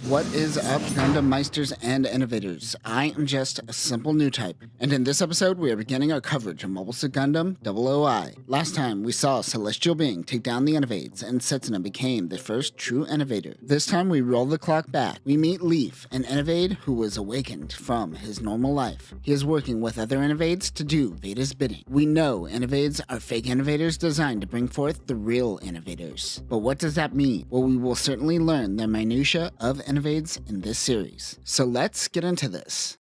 What is up, Gundam Meisters and Innovators? I am just a simple new type, and in this episode we are beginning our coverage of Mobile Suit Gundam 00I. Last time we saw a celestial being take down the Innovades, and Setsuna became the first true innovator. This time we roll the clock back. We meet Leaf, an Innovade who was awakened from his normal life. He is working with other Innovades to do Veda's bidding. We know Innovades are fake innovators designed to bring forth the real innovators. But what does that mean? Well, we will certainly learn the minutiae of Innovades in this series. So let's get into this.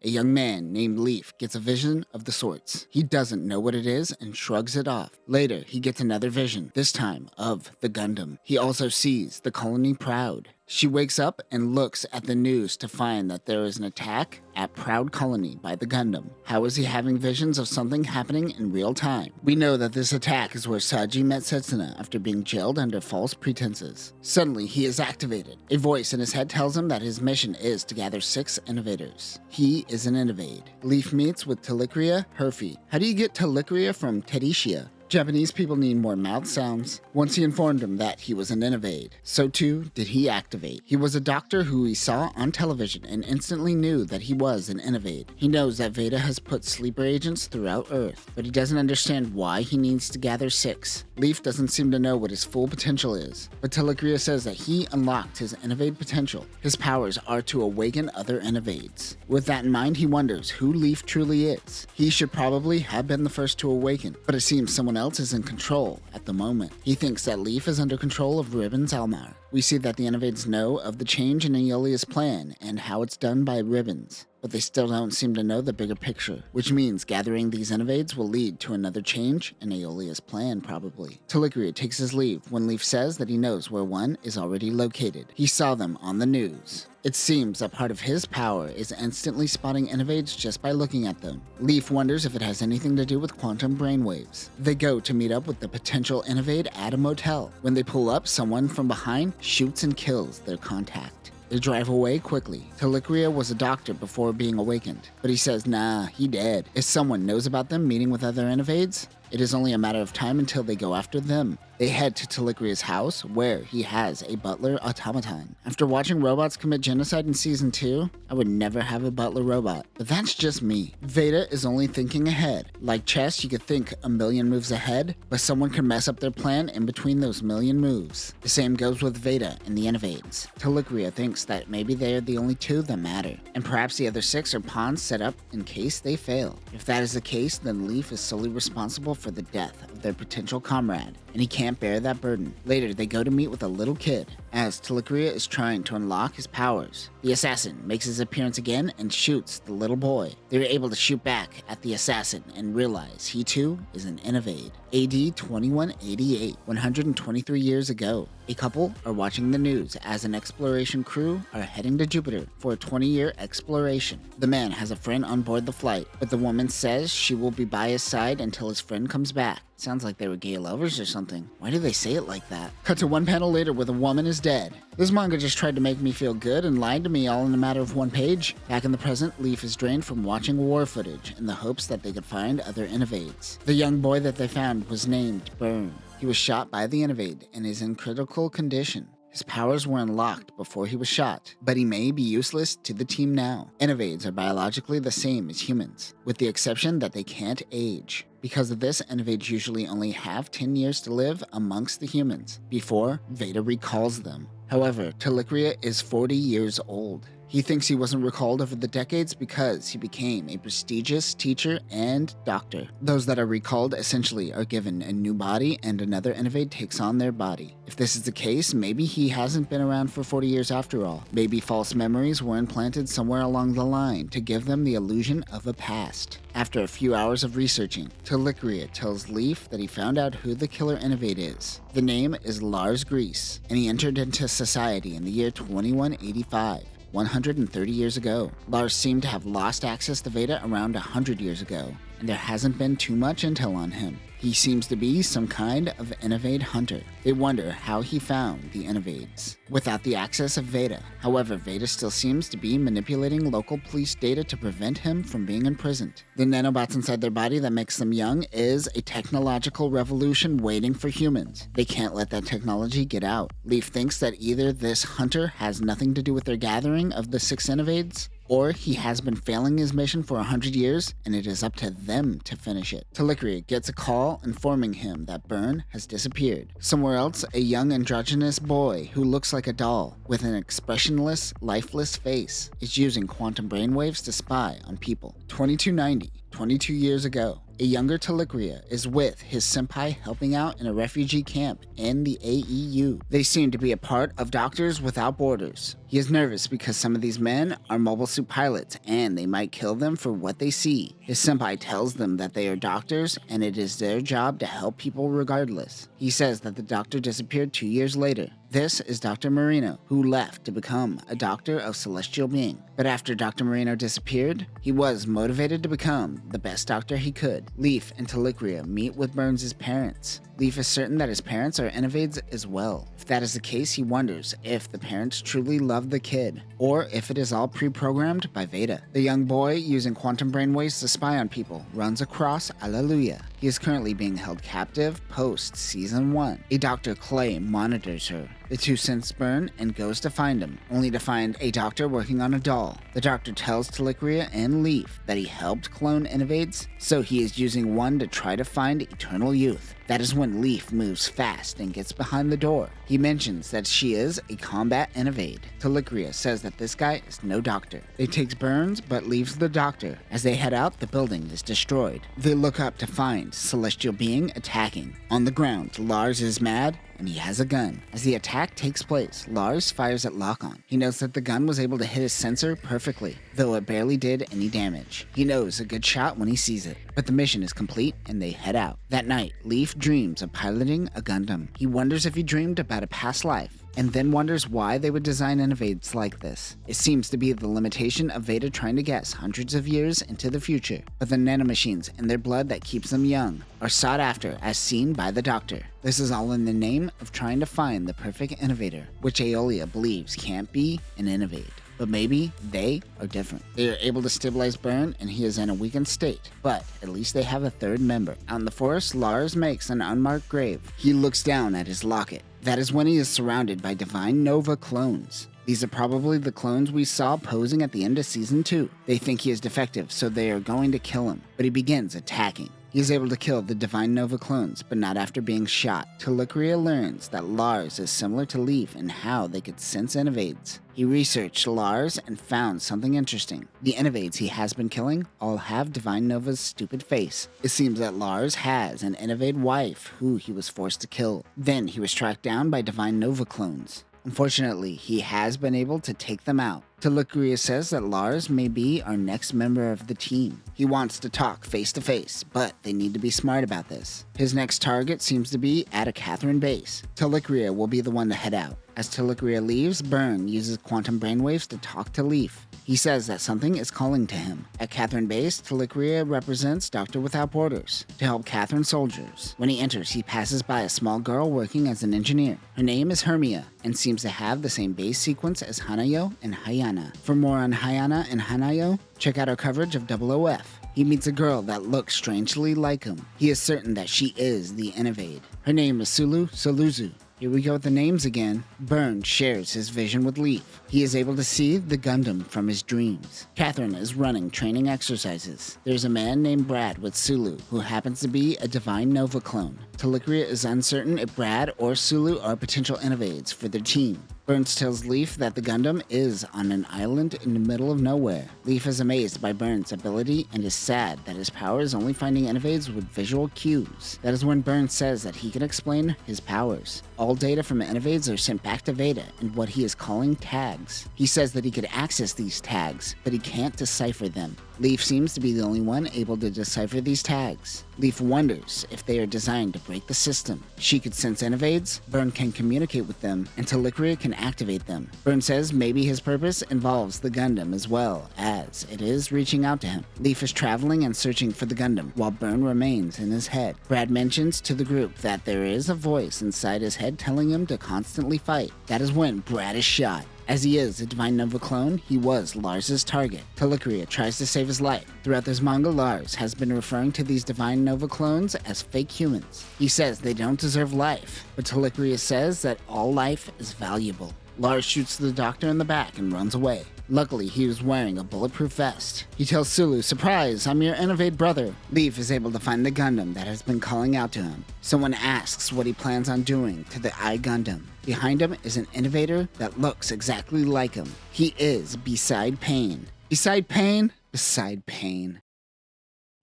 A young man named Leaf gets a vision of the sorts. He doesn't know what it is and shrugs it off. Later, he gets another vision, this time of the Gundam. He also sees the colony Proud. She wakes up and looks at the news to find that there is an attack at Proud Colony by the Gundam. How is he having visions of something happening in real time? We know that this attack is where Saji met Setsuna after being jailed under false pretenses. Suddenly, he is activated. A voice in his head tells him that his mission is to gather 6 innovators. He is an Innovade. Leaf meets with Telicria Herfy. How do you get Telicria from Tedishia? Japanese people need more mouth sounds. Once he informed him that he was an Innovade, so too did he activate. He was a doctor who he saw on television and instantly knew that he was an Innovade. He knows that Veda has put sleeper agents throughout Earth, but he doesn't understand why he needs to gather 6. Leaf doesn't seem to know what his full potential is, but Telicria says that he unlocked his Innovade potential. His powers are to awaken other Innovades. With that in mind, he wonders who Leaf truly is. He should probably have been the first to awaken, but it seems someone else is in control at the moment. He thinks that Leaf is under control of Ribbons Almar. We see that the Innovades know of the change in Aeolia's plan and how it's done by Ribbons, but they still don't seem to know the bigger picture, which means gathering these Innovades will lead to another change in Aeolia's plan, probably. Telicria takes his leave when Leaf says that he knows where one is already located. He saw them on the news. It seems that part of his power is instantly spotting Innovades just by looking at them. Leaf wonders if it has anything to do with quantum brainwaves. They go to meet up with the potential Innovade at a motel. When they pull up, someone from behind shoots and kills their contact. They drive away quickly. Telicria was a doctor before being awakened, but he says nah, he dead. If someone knows about them meeting with other Innovades, it is only a matter of time until they go after them. They head to Telicria's house, where he has a butler automaton. After watching robots commit genocide in Season 2, I would never have a butler robot, but that's just me. Veda is only thinking ahead. Like chess, you could think a million moves ahead, but someone could mess up their plan in between those million moves. The same goes with Veda and the Innovades. Telicria thinks that maybe they are the only 2 that matter, and perhaps the other 6 are pawns set up in case they fail. If that is the case, then Leaf is solely responsible for the death of their potential comrade, and he can't bear that burden. Later, they go to meet with a little kid. As Telicria is trying to unlock his powers, the assassin makes his appearance again and shoots the little boy. They are able to shoot back at the assassin and realize he too is an Innovade. AD 2188, 123 years ago, a couple are watching the news as an exploration crew are heading to Jupiter for a 20-year exploration. The man has a friend on board the flight, but the woman says she will be by his side until his friend comes back. Sounds like they were gay lovers or something. Why do they say it like that? Cut to one panel later where the woman is dead. This manga just tried to make me feel good and lied to me all in a matter of one page. Back in the present, Leaf is drained from watching war footage in the hopes that they could find other Innovades. The young boy that they found was named Burn. He was shot by the Innovade and is in critical condition. His powers were unlocked before he was shot, but he may be useless to the team now. Innovades are biologically the same as humans, with the exception that they can't age. Because of this, Innovades usually only have 10 years to live amongst the humans, before Veda recalls them. However, Telicria is 40 years old. He thinks he wasn't recalled over the decades because he became a prestigious teacher and doctor. Those that are recalled essentially are given a new body and another Innovade takes on their body. If this is the case, maybe he hasn't been around for 40 years after all. Maybe false memories were implanted somewhere along the line to give them the illusion of a past. After a few hours of researching, Telicria tells Leaf that he found out who the killer Innovade is. The name is Lars Grease, and he entered into society in the year 2185. 130 years ago. Lars seemed to have lost access to Veda around 100 years ago. and there hasn't been too much intel on him. He seems to be some kind of Innovade hunter. They wonder how he found the Innovades without the access of Veda. However, Veda still seems to be manipulating local police data to prevent him from being imprisoned. The nanobots inside their body that makes them young is a technological revolution waiting for humans. They can't let that technology get out. Leaf thinks that either this hunter has nothing to do with their gathering of the 6 Innovades, or he has been failing his mission for 100 years, and it is up to them to finish it. Talikria gets a call informing him that Byrne has disappeared. Somewhere else, a young androgynous boy who looks like a doll with an expressionless, lifeless face is using quantum brainwaves to spy on people. 2290, 22 years ago, a younger Talikria is with his senpai helping out in a refugee camp in the AEU. They seem to be a part of Doctors Without Borders. He is nervous because some of these men are mobile suit pilots and they might kill them for what they see. His senpai tells them that they are doctors and it is their job to help people regardless. He says that the doctor disappeared 2 years later. This is Dr. Marino, who left to become a doctor of celestial being. But after Dr. Marino disappeared, he was motivated to become the best doctor he could. Leaf and Talikria meet with Burns' parents. Leaf is certain that his parents are Innovades as well. If that is the case, he wonders if the parents truly love the kid, or if it is all pre-programmed by Veda. The young boy, using quantum brainwaves to spy on people, runs across Alleluia. He is currently being held captive post-Season 1. A Dr. Clay monitors her. The two sense Byrne and goes to find him, only to find a doctor working on a doll. The doctor tells Talikria and Leaf that he helped clone Innovades, so he is using one to try to find eternal youth. That is when Leaf moves fast and gets behind the door. He mentions that she is a combat Innovade. Talikria says that this guy is no doctor. They takes Burns but leaves the doctor. As they head out, the building is destroyed. They look up to find Celestial Being attacking. On the ground, Lars is mad and he has a gun. As the attack takes place, Lars fires at Lock-On. He notes that the gun was able to hit his sensor perfectly, though it barely did any damage. He knows a good shot when he sees it, but the mission is complete and they head out. That night, Leaf dreams of piloting a Gundam. He wonders if he dreamed about a past life, and then wonders why they would design Innovades like this. It seems to be the limitation of Veda trying to guess hundreds of years into the future, but the nanomachines in their blood that keeps them young are sought after as seen by the Doctor. This is all in the name of trying to find the perfect innovator, which Aeolia believes can't be an Innovade. But maybe they are different. They are able to stabilize Byrne and he is in a weakened state, but at least they have a third member. Out in the forest, Lars makes an unmarked grave. He looks down at his locket. That is when he is surrounded by Divine Nova clones. These are probably the clones we saw posing at the end of Season 2. They think he is defective, so they are going to kill him, but he begins attacking. He is able to kill the Divine Nova clones, but not after being shot. Talikria learns that Lars is similar to Leaf in how they could sense Innovades. He researched Lars and found something interesting. The Innovades he has been killing all have Divine Nova's stupid face. It seems that Lars has an Innovade wife who he was forced to kill. Then he was tracked down by Divine Nova clones. Unfortunately, he has been able to take them out. Talikria says that Lars may be our next member of the team. He wants to talk face to face, but they need to be smart about this. His next target seems to be at a Katharon base. Talikria will be the one to head out. As Talikria leaves, Byrne uses quantum brainwaves to talk to Leaf. He says that something is calling to him. At Katharon base, Talikria represents Doctor Without Borders to help Katharon soldiers. When he enters, he passes by a small girl working as an engineer. Her name is Hermia and seems to have the same base sequence as Hanayo and Hayana. For more on Hayana and Hanayo, check out our coverage of 00F. He meets a girl that looks strangely like him. He is certain that she is the Innovade. Her name is Sulu Soluzu. Here we go with the names again. Byrne shares his vision with Leaf. He is able to see the Gundam from his dreams. Katharon is running training exercises. There's a man named Brad with Sulu, who happens to be a Divine Nova clone. Talikria is uncertain if Brad or Sulu are potential Innovades for their team. Burns tells Leaf that the Gundam is on an island in the middle of nowhere. Leaf is amazed by Burns' ability and is sad that his power is only finding Innovades with visual cues. That is when Burns says that he can explain his powers. All data from Innovades are sent back to Veda in what he is calling tags. He says that he could access these tags, but he can't decipher them. Leaf seems to be the only one able to decipher these tags. Leaf wonders if they are designed to break the system. She could sense Innovades, Burn can communicate with them, and Telicria can activate them. Burn says maybe his purpose involves the Gundam as well, as it is reaching out to him. Leaf is traveling and searching for the Gundam, while Burn remains in his head. Brad mentions to the group that there is a voice inside his head telling him to constantly fight. That is when Brad is shot. As he is a Divine Nova clone, he was Lars's target. Telicria tries to save his life. Throughout this manga, Lars has been referring to these Divine Nova clones as fake humans. He says they don't deserve life, but Telicria says that all life is valuable. Lars shoots the doctor in the back and runs away. Luckily, he was wearing a bulletproof vest. He tells Sulu, "Surprise, I'm your Innovade brother." Leaf is able to find the Gundam that has been calling out to him. Someone asks what he plans on doing to the I Gundam. Behind him is an innovator that looks exactly like him. He is Beside Pain. Beside Pain? Beside Pain.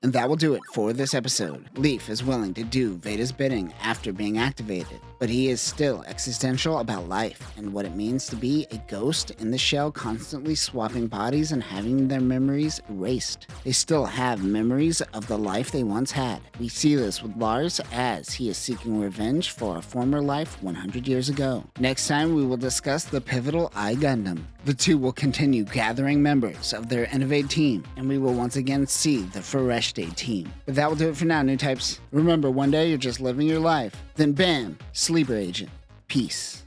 And that will do it for this episode. Leaf is willing to do Veda's bidding after being activated, but he is still existential about life and what it means to be a ghost in the shell, constantly swapping bodies and having their memories erased. They still have memories of the life they once had. We see this with Lars as he is seeking revenge for a former life 100 years ago. Next time we will discuss the pivotal I Gundam. The two will continue gathering members of their Innovate team, and we will once again see the Fresh Day team. But that will do it for now, new types. Remember, one day you're just living your life, then bam, sleeper agent. Peace.